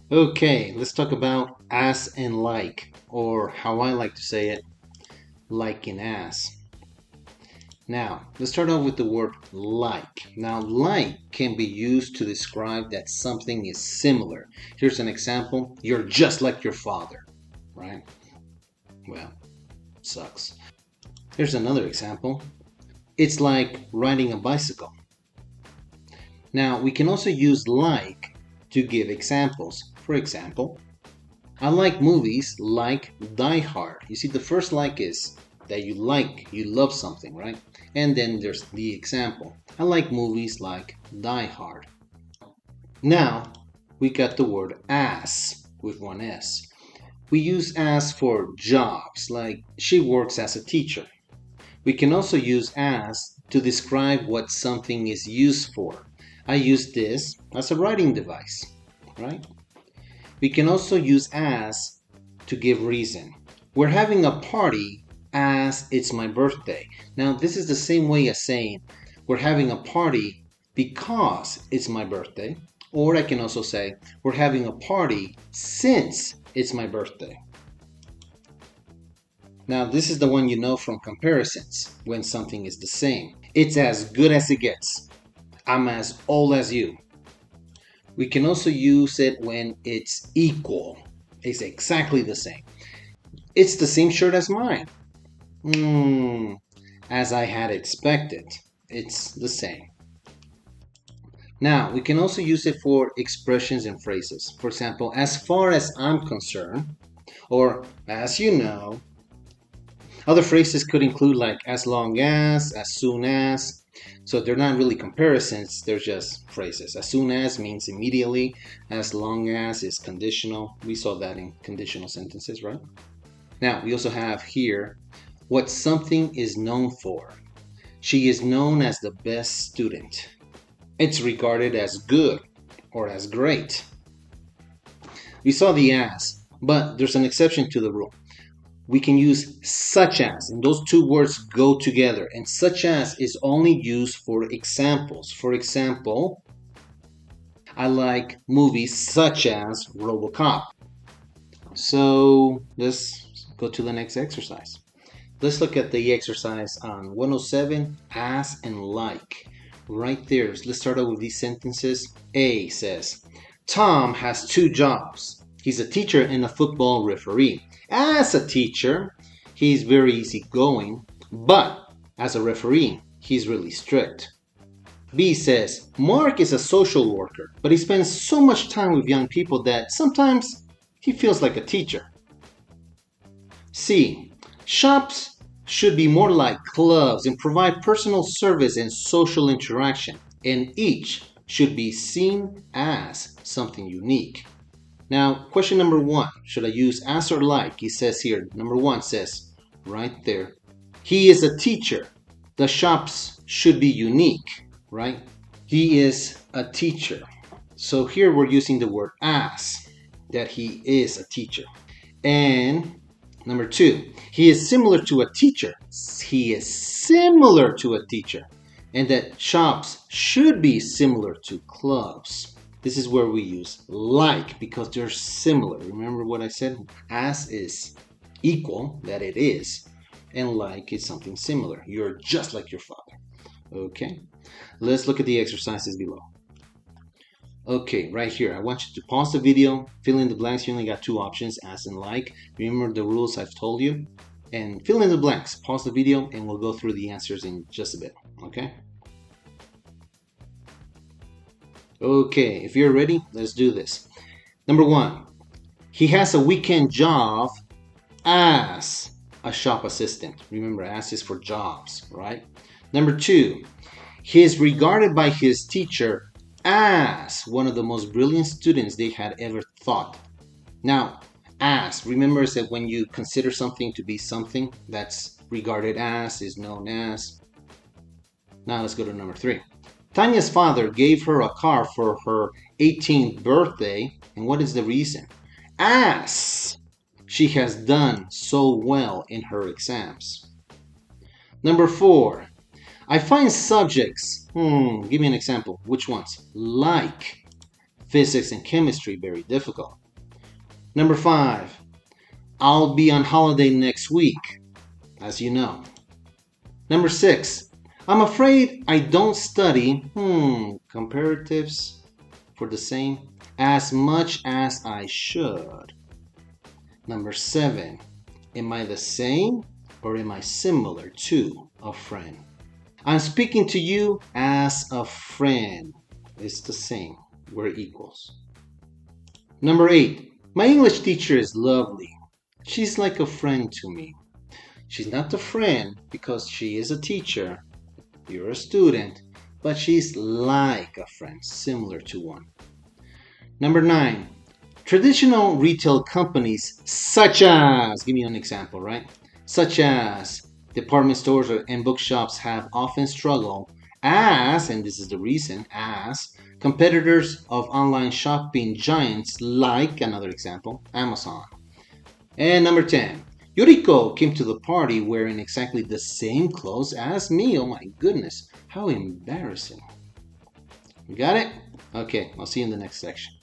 Okay, let's talk about as and like, or how I like to say it, like and as. Now, let's start off with the word like. Now, like can be used to describe that something is similar. Here's an example. You're just like your father, right? Well, sucks. Here's another example. It's like riding a bicycle. Now, we can also use like to give examples. For example, I like movies like Die Hard. You see, the first like is that you love something, right? And then there's the example. I like movies like Die Hard. Now, we got the word as with one S. We use as for jobs, like she works as a teacher. We can also use as to describe what something is used for. I use this as a writing device, right? We can also use as to give reason. We're having a party as it's my birthday. Now, this is the same way as saying we're having a party because it's my birthday. Or I can also say we're having a party since it's my birthday. Now, this is the one you know from comparisons when something is the same. It's as good as it gets. I'm as old as you. We can also use it when it's equal. It's exactly the same. It's the same shirt as mine. As I had expected. It's the same. Now, we can also use it for expressions and phrases. For example, as far as I'm concerned, or as you know. Other phrases could include like as long as soon as. So they're not really comparisons, they're just phrases. As soon as means immediately, as long as is conditional. We saw that in conditional sentences, right? Now, we also have here what something is known for. She is known as the best student. It's regarded as good or as great. We saw the as, but there's an exception to the rule. We can use such as, and those two words go together. And such as is only used for examples. For example, I like movies such as RoboCop. So let's go to the next exercise. Let's look at the exercise on 107, as and like. Right there, let's start out with these sentences. A says, Tom has two jobs. He's a teacher and a football referee. As a teacher, he's very easygoing, but as a referee, he's really strict. B says, Mark is a social worker, but he spends so much time with young people that sometimes he feels like a teacher. C, shops should be more like clubs and provide personal service and social interaction, and each should be seen as something unique. Now, question number one, should I use as or like? He says here, number one says, right there, he is a teacher. The shops should be unique, right? He is a teacher. So here we're using the word as, that he is a teacher. And number two, he is similar to a teacher. He is similar to a teacher. And that shops should be similar to clubs. This is where we use like because they're similar. Remember what I said? As is equal, that it is, and like is something similar. You're just like your father. Okay, let's look at the exercises below. Okay, right here, I want you to pause the video, fill in the blanks. You only got two options, as and like. Remember the rules I've told you, and fill in the blanks. Pause the video, and we'll go through the answers in just a bit. Okay. Okay, if you're ready, let's do this. Number one, he has a weekend job as a shop assistant. Remember, as is for jobs, right? Number two, he is regarded by his teacher as one of the most brilliant students they had ever thought. Now, as, remember that when you consider something to be something that's regarded as, is known as. Now let's go to number three. Tanya's father gave her a car for her 18th birthday, and what is the reason? As she has done so well in her exams. Number four, I find subjects, give me an example. Which ones? Like physics and chemistry very difficult. Number 5, I'll be on holiday next week, as you know. Number 6, I'm afraid I don't study, comparatives for the same, as much as I should. Number 7, am I the same or am I similar to a friend? I'm speaking to you as a friend. It's the same. We're equals. Number 8, my English teacher is lovely. She's like a friend to me. She's not a friend because she is a teacher. You're a student, but she's like a friend, similar to one. Number 9, traditional retail companies such as, give me an example, right? Such as department stores and bookshops have often struggled as, and this is the reason, as competitors of online shopping giants like, another example, Amazon. And number 10, Yoriko came to the party wearing exactly the same clothes as me. Oh my goodness, how embarrassing. You got it? Okay, I'll see you in the next section.